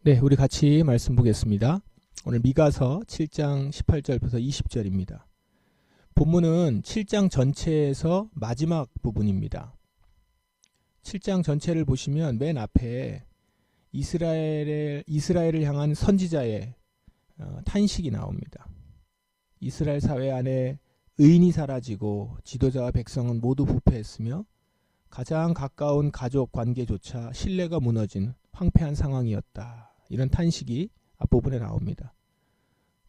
네, 우리 같이 말씀 보겠습니다. 오늘 미가서 7장 18절부터 20절입니다. 본문은 7장 전체에서 마지막 부분입니다. 7장 전체를 보시면 맨 앞에 이스라엘을 향한 선지자의 탄식이 나옵니다. 이스라엘 사회 안에 의인이 사라지고 지도자와 백성은 모두 부패했으며 가장 가까운 가족 관계조차 신뢰가 무너진 황폐한 상황이었다. 이런 탄식이 앞부분에 나옵니다.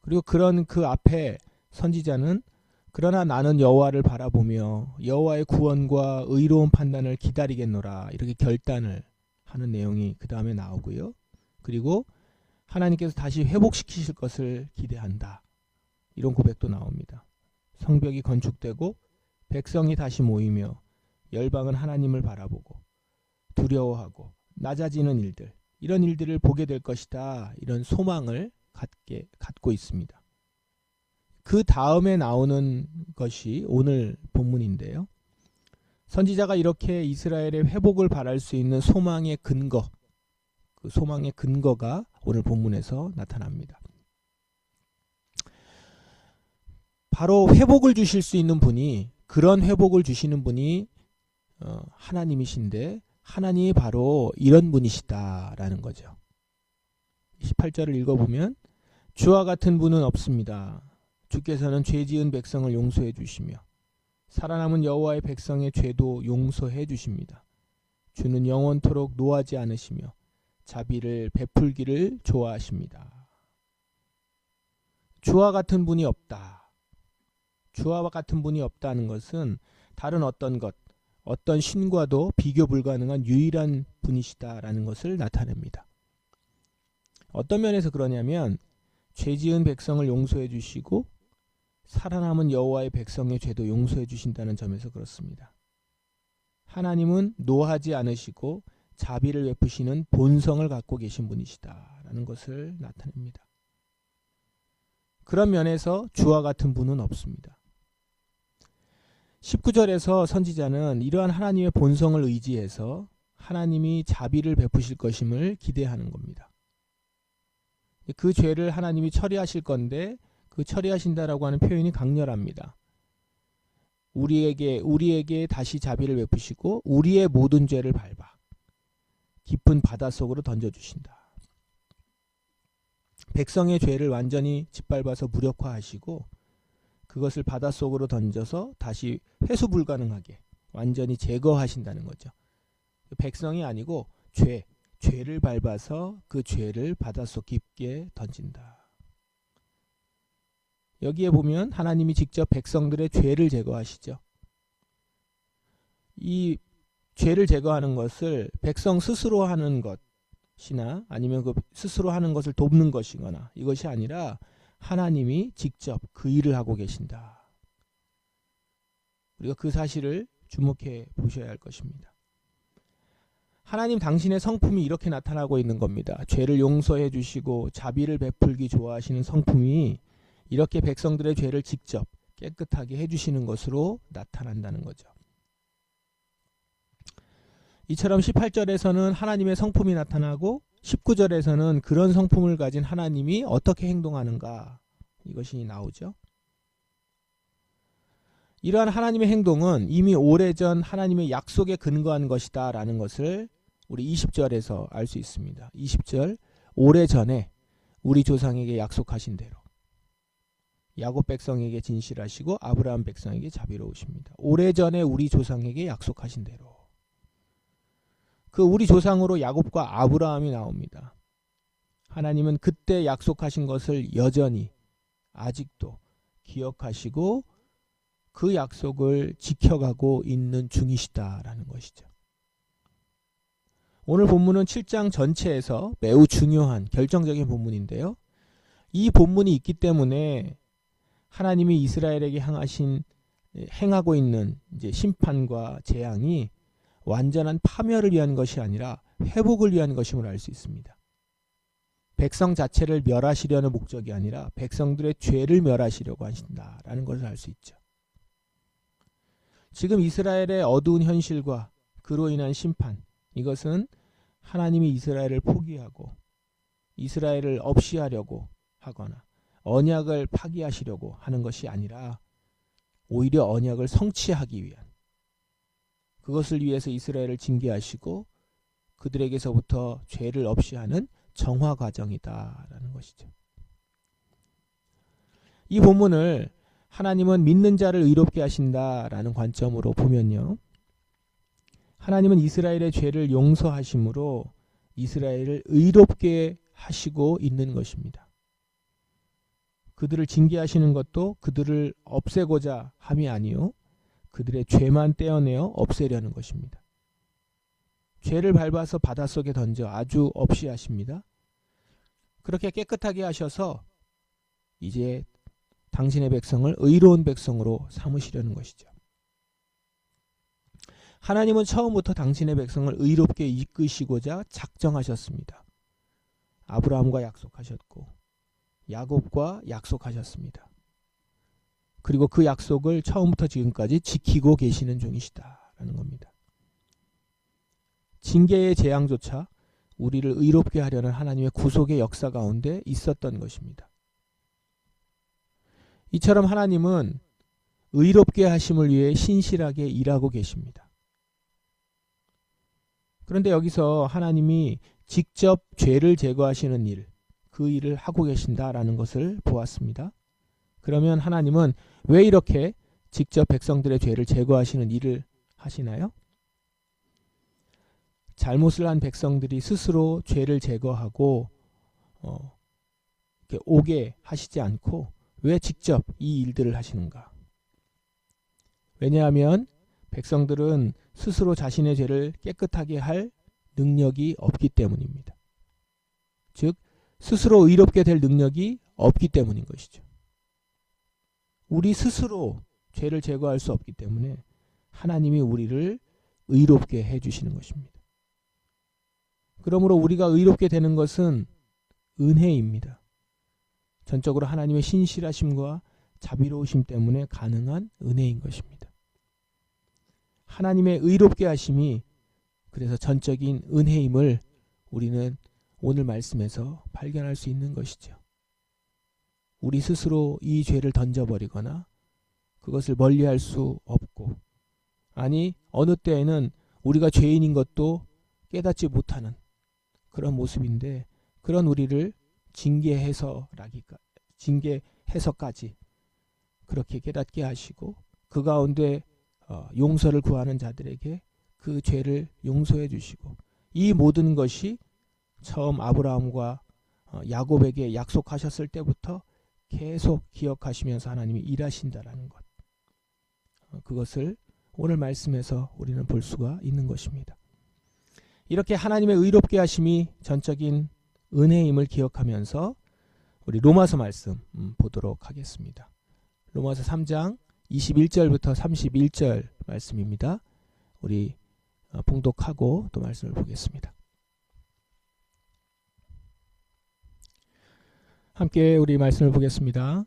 그리고 그런 그 앞에 선지자는 그러나 나는 여호와를 바라보며 여호와의 구원과 의로운 판단을 기다리겠노라 이렇게 결단을 하는 내용이 그 다음에 나오고요. 그리고 하나님께서 다시 회복시키실 것을 기대한다. 이런 고백도 나옵니다. 성벽이 건축되고 백성이 다시 모이며 열방은 하나님을 바라보고 두려워하고 낮아지는 일들, 이런 일들을 보게 될 것이다. 이런 소망을 갖고 있습니다. 그 다음에 나오는 것이 오늘 본문인데요. 선지자가 이렇게 이스라엘의 회복을 바랄 수 있는 소망의 근거, 그 소망의 근거가 오늘 본문에서 나타납니다. 바로 회복을 주실 수 있는 분이, 그런 회복을 주시는 분이 하나님이신데 하나님이 바로 이런 분이시다라는 거죠. 18절을 읽어보면 주와 같은 분은 없습니다. 주께서는 죄 지은 백성을 용서해 주시며 살아남은 여호와의 백성의 죄도 용서해 주십니다. 주는 영원토록 노하지 않으시며 자비를 베풀기를 좋아하십니다. 주와 같은 분이 없다. 주와 같은 분이 없다는 것은 다른 어떤 것, 어떤 신과도 비교 불가능한 유일한 분이시다라는 것을 나타냅니다. 어떤 면에서 그러냐면 죄 지은 백성을 용서해 주시고 살아남은 여호와의 백성의 죄도 용서해 주신다는 점에서 그렇습니다. 하나님은 노하지 않으시고 자비를 베푸시는 본성을 갖고 계신 분이시다라는 것을 나타냅니다. 그런 면에서 주와 같은 분은 없습니다. 19절에서 선지자는 이러한 하나님의 본성을 의지해서 하나님이 자비를 베푸실 것임을 기대하는 겁니다. 그 죄를 하나님이 처리하실 건데 그 처리하신다라고 하는 표현이 강렬합니다. 우리에게 다시 자비를 베푸시고 우리의 모든 죄를 밟아 깊은 바닷속으로 던져주신다. 백성의 죄를 완전히 짓밟아서 무력화하시고 그것을 바닷속으로 던져서 다시 회수 불가능하게 완전히 제거하신다는 거죠. 백성이 아니고 죄를 밟아서 그 죄를 바닷속 깊게 던진다. 여기에 보면 하나님이 직접 백성들의 죄를 제거하시죠. 이 죄를 제거하는 것을 백성 스스로 하는 것이나 아니면 그 스스로 하는 것을 돕는 것이거나 이것이 아니라 하나님이 직접 그 일을 하고 계신다. 우리가 그 사실을 주목해 보셔야 할 것입니다. 하나님 당신의 성품이 이렇게 나타나고 있는 겁니다. 죄를 용서해 주시고 자비를 베풀기 좋아하시는 성품이 이렇게 백성들의 죄를 직접 깨끗하게 해주시는 것으로 나타난다는 거죠. 이처럼 18절에서는 하나님의 성품이 나타나고 19절에서는 그런 성품을 가진 하나님이 어떻게 행동하는가 이것이 나오죠. 이러한 하나님의 행동은 이미 오래전 하나님의 약속에 근거한 것이다 라는 것을 우리 20절에서 알 수 있습니다. 20절 오래전에 우리 조상에게 약속하신 대로 야곱 백성에게 진실하시고 아브라함 백성에게 자비로우십니다. 오래전에 우리 조상에게 약속하신 대로. 그 우리 조상으로 야곱과 아브라함이 나옵니다. 하나님은 그때 약속하신 것을 여전히 아직도 기억하시고 그 약속을 지켜가고 있는 중이시다라는 것이죠. 오늘 본문은 7장 전체에서 매우 중요한 결정적인 본문인데요. 이 본문이 있기 때문에 하나님이 이스라엘에게 행하고 있는 이제 심판과 재앙이 완전한 파멸을 위한 것이 아니라 회복을 위한 것임을 알 수 있습니다. 백성 자체를 멸하시려는 목적이 아니라 백성들의 죄를 멸하시려고 하신다라는 것을 알 수 있죠. 지금 이스라엘의 어두운 현실과 그로 인한 심판, 이것은 하나님이 이스라엘을 포기하고 이스라엘을 없이 하려고 하거나 언약을 파기하시려고 하는 것이 아니라 오히려 언약을 성취하기 위한, 그것을 위해서 이스라엘을 징계하시고 그들에게서부터 죄를 없이 하는 정화 과정이다라는 것이죠. 이 본문을 하나님은 믿는 자를 의롭게 하신다라는 관점으로 보면요, 하나님은 이스라엘의 죄를 용서하심으로 이스라엘을 의롭게 하시고 있는 것입니다. 그들을 징계하시는 것도 그들을 없애고자 함이 아니요, 그들의 죄만 떼어내어 없애려는 것입니다. 죄를 밟아서 바닷속에 던져 아주 없이 하십니다. 그렇게 깨끗하게 하셔서 이제 당신의 백성을 의로운 백성으로 삼으시려는 것이죠. 하나님은 처음부터 당신의 백성을 의롭게 이끄시고자 작정하셨습니다. 아브라함과 약속하셨고 야곱과 약속하셨습니다. 그리고 그 약속을 처음부터 지금까지 지키고 계시는 중이시다라는 겁니다. 징계의 재앙조차 우리를 의롭게 하려는 하나님의 구속의 역사 가운데 있었던 것입니다. 이처럼 하나님은 의롭게 하심을 위해 신실하게 일하고 계십니다. 그런데 여기서 하나님이 직접 죄를 제거하시는 일, 그 일을 하고 계신다라는 것을 보았습니다. 그러면 하나님은 왜 이렇게 직접 백성들의 죄를 제거하시는 일을 하시나요? 잘못을 한 백성들이 스스로 죄를 제거하고 이렇게 오게 하시지 않고 왜 직접 이 일들을 하시는가? 왜냐하면 백성들은 스스로 자신의 죄를 깨끗하게 할 능력이 없기 때문입니다. 즉 스스로 의롭게 될 능력이 없기 때문인 것이죠. 우리 스스로 죄를 제거할 수 없기 때문에 하나님이 우리를 의롭게 해주시는 것입니다. 그러므로 우리가 의롭게 되는 것은 은혜입니다. 전적으로 하나님의 신실하심과 자비로우심 때문에 가능한 은혜인 것입니다. 하나님의 의롭게 하심이 그래서 전적인 은혜임을 우리는 오늘 말씀에서 발견할 수 있는 것이죠. 우리 스스로 이 죄를 던져버리거나 그것을 멀리할 수 없고, 아니 어느 때에는 우리가 죄인인 것도 깨닫지 못하는 그런 모습인데, 그런 우리를 징계해서까지 그렇게 깨닫게 하시고 그 가운데 용서를 구하는 자들에게 그 죄를 용서해 주시고, 이 모든 것이 처음 아브라함과 야곱에게 약속하셨을 때부터 계속 기억하시면서 하나님이 일하신다라는 것, 그것을 오늘 말씀에서 우리는 볼 수가 있는 것입니다. 이렇게 하나님의 의롭게 하심이 전적인 은혜임을 기억하면서 우리 로마서 말씀 보도록 하겠습니다. 로마서 3장 21절부터 31절 말씀입니다. 우리 봉독하고 또 말씀을 보겠습니다. 함께 우리 말씀을 보겠습니다.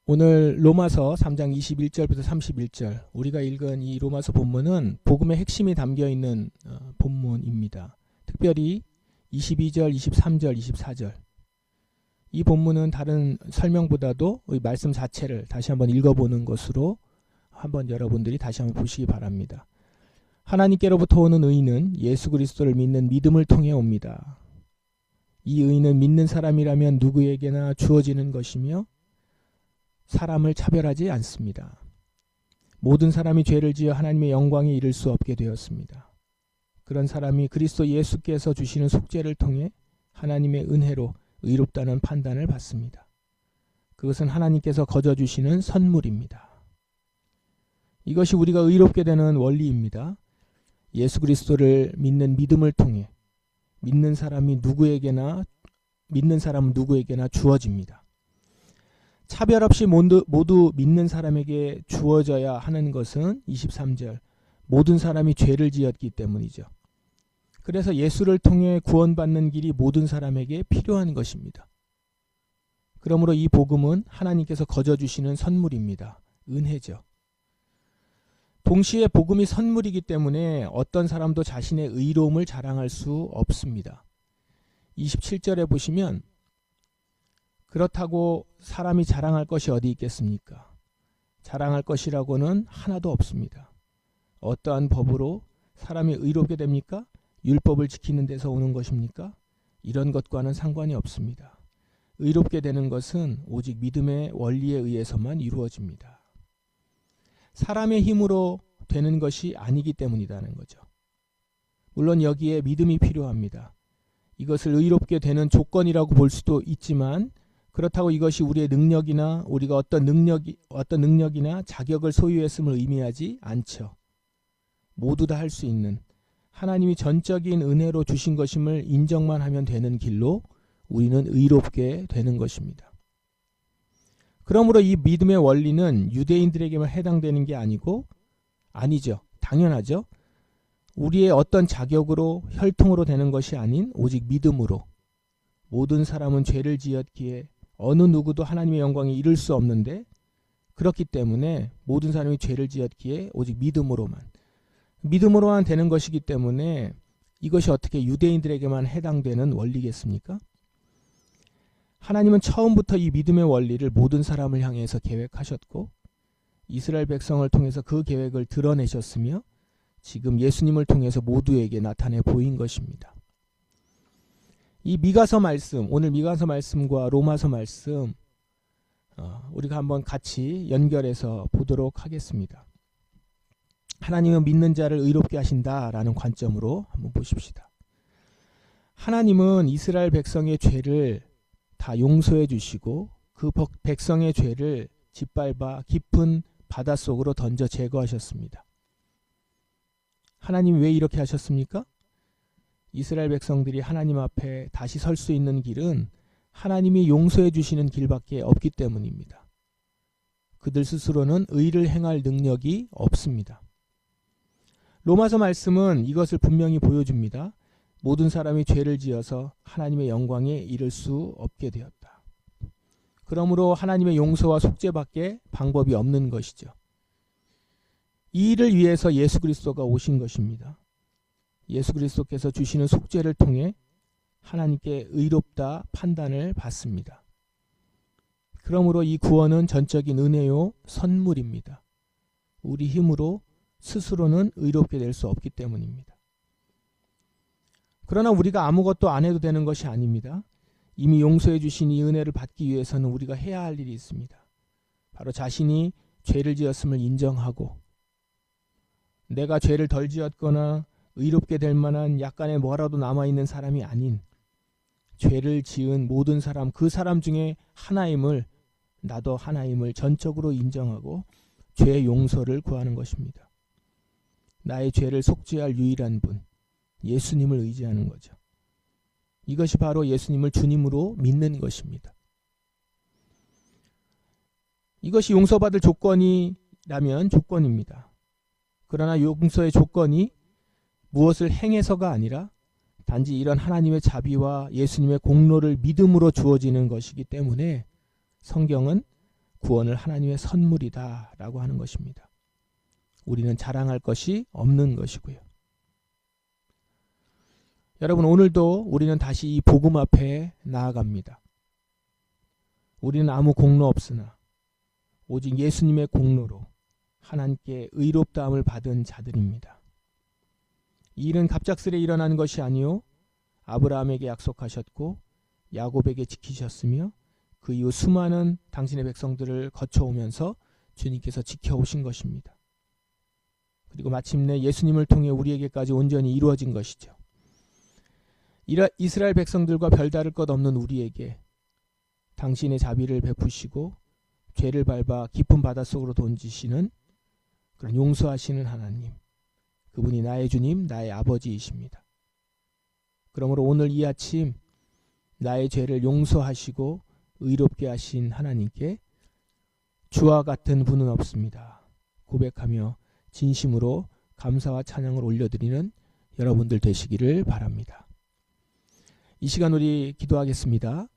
오늘 로마서 3장 21절부터 31절, 우리가 읽은 이 로마서 본문은 복음의 핵심이 담겨있는 본문입니다. 특별히 22절, 23절, 24절, 이 본문은 다른 설명보다도 이 말씀 자체를 다시 한번 읽어보는 것으로 한번 여러분들이 다시 한번 보시기 바랍니다. 하나님께로부터 오는 의는 예수 그리스도를 믿는 믿음을 통해 옵니다. 이 의는 믿는 사람이라면 누구에게나 주어지는 것이며 사람을 차별하지 않습니다. 모든 사람이 죄를 지어 하나님의 영광에 이를 수 없게 되었습니다. 그런 사람이 그리스도 예수께서 주시는 속죄를 통해 하나님의 은혜로 의롭다는 판단을 받습니다. 그것은 하나님께서 거저 주시는 선물입니다. 이것이 우리가 의롭게 되는 원리입니다. 예수 그리스도를 믿는 믿음을 통해 믿는 사람은 누구에게나 주어집니다. 차별 없이 모두 믿는 사람에게 주어져야 하는 것은 23절, 모든 사람이 죄를 지었기 때문이죠. 그래서 예수를 통해 구원받는 길이 모든 사람에게 필요한 것입니다. 그러므로 이 복음은 하나님께서 거저 주시는 선물입니다. 은혜죠. 동시에 복음이 선물이기 때문에 어떤 사람도 자신의 의로움을 자랑할 수 없습니다. 27절에 보시면 그렇다고 사람이 자랑할 것이 어디 있겠습니까? 자랑할 것이라고는 하나도 없습니다. 어떠한 법으로 사람이 의롭게 됩니까? 율법을 지키는 데서 오는 것입니까? 이런 것과는 상관이 없습니다. 의롭게 되는 것은 오직 믿음의 원리에 의해서만 이루어집니다. 사람의 힘으로 되는 것이 아니기 때문이라는 거죠. 물론 여기에 믿음이 필요합니다. 이것을 의롭게 되는 조건이라고 볼 수도 있지만 그렇다고 이것이 우리의 능력이나 우리가 어떤 능력이나 자격을 소유했음을 의미하지 않죠. 모두 다 할 수 있는 하나님이 전적인 은혜로 주신 것임을 인정만 하면 되는 길로 우리는 의롭게 되는 것입니다. 그러므로 이 믿음의 원리는 유대인들에게만 해당되는 게 아니죠. 당연하죠. 우리의 어떤 자격으로 혈통으로 되는 것이 아닌 오직 믿음으로 모든 사람은 죄를 지었기에 어느 누구도 하나님의 영광에 이를 수 없는데 그렇기 때문에 모든 사람이 죄를 지었기에 오직 믿음으로만 되는 것이기 때문에 이것이 어떻게 유대인들에게만 해당되는 원리겠습니까? 하나님은 처음부터 이 믿음의 원리를 모든 사람을 향해서 계획하셨고 이스라엘 백성을 통해서 그 계획을 드러내셨으며 지금 예수님을 통해서 모두에게 나타내 보인 것입니다. 이 미가서 말씀, 오늘 미가서 말씀과 로마서 말씀 우리가 한번 같이 연결해서 보도록 하겠습니다. 하나님은 믿는 자를 의롭게 하신다라는 관점으로 한번 보십시다. 하나님은 이스라엘 백성의 죄를 다 용서해 주시고 그 백성의 죄를 짓밟아 깊은 바닷속으로 던져 제거하셨습니다. 하나님이 왜 이렇게 하셨습니까? 이스라엘 백성들이 하나님 앞에 다시 설 수 있는 길은 하나님이 용서해 주시는 길밖에 없기 때문입니다. 그들 스스로는 의를 행할 능력이 없습니다. 로마서 말씀은 이것을 분명히 보여줍니다. 모든 사람이 죄를 지어서 하나님의 영광에 이를 수 없게 되었다. 그러므로 하나님의 용서와 속죄밖에 방법이 없는 것이죠. 이 일을 위해서 예수 그리스도가 오신 것입니다. 예수 그리스도께서 주시는 속죄를 통해 하나님께 의롭다 판단을 받습니다. 그러므로 이 구원은 전적인 은혜요 선물입니다. 우리 힘으로 스스로는 의롭게 될 수 없기 때문입니다. 그러나 우리가 아무것도 안 해도 되는 것이 아닙니다. 이미 용서해 주신 이 은혜를 받기 위해서는 우리가 해야 할 일이 있습니다. 바로 자신이 죄를 지었음을 인정하고 내가 죄를 덜 지었거나 의롭게 될 만한 약간의 뭐라도 남아있는 사람이 아닌 죄를 지은 모든 사람, 그 사람 중에 하나임을, 나도 하나임을 전적으로 인정하고 죄 용서를 구하는 것입니다. 나의 죄를 속죄할 유일한 분, 예수님을 의지하는 거죠. 이것이 바로 예수님을 주님으로 믿는 것입니다. 이것이 용서받을 조건이라면 조건입니다. 그러나 용서의 조건이 무엇을 행해서가 아니라 단지 이런 하나님의 자비와 예수님의 공로를 믿음으로 주어지는 것이기 때문에 성경은 구원을 하나님의 선물이다 라고 하는 것입니다. 우리는 자랑할 것이 없는 것이고요. 여러분, 오늘도 우리는 다시 이 복음 앞에 나아갑니다. 우리는 아무 공로 없으나 오직 예수님의 공로로 하나님께 의롭다함을 받은 자들입니다. 이 일은 갑작스레 일어난 것이 아니요 아브라함에게 약속하셨고 야곱에게 지키셨으며 그 이후 수많은 당신의 백성들을 거쳐오면서 주님께서 지켜오신 것입니다. 그리고 마침내 예수님을 통해 우리에게까지 온전히 이루어진 것이죠. 이스라엘 백성들과 별다를 것 없는 우리에게 당신의 자비를 베푸시고 죄를 밟아 깊은 바닷속으로 던지시는 그런 용서하시는 하나님, 그분이 나의 주님, 나의 아버지이십니다. 그러므로 오늘 이 아침 나의 죄를 용서하시고 의롭게 하신 하나님께 주와 같은 분은 없습니다 고백하며 진심으로 감사와 찬양을 올려드리는 여러분들 되시기를 바랍니다. 이 시간 우리 기도하겠습니다.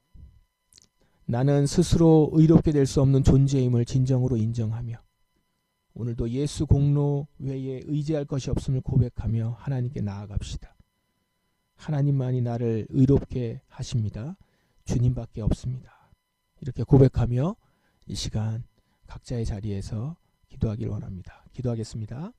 나는 스스로 의롭게 될 수 없는 존재임을 진정으로 인정하며 오늘도 예수 공로 외에 의지할 것이 없음을 고백하며 하나님께 나아갑시다. 하나님만이 나를 의롭게 하십니다. 주님밖에 없습니다. 이렇게 고백하며 이 시간 각자의 자리에서 기도하길 원합니다. 기도하겠습니다.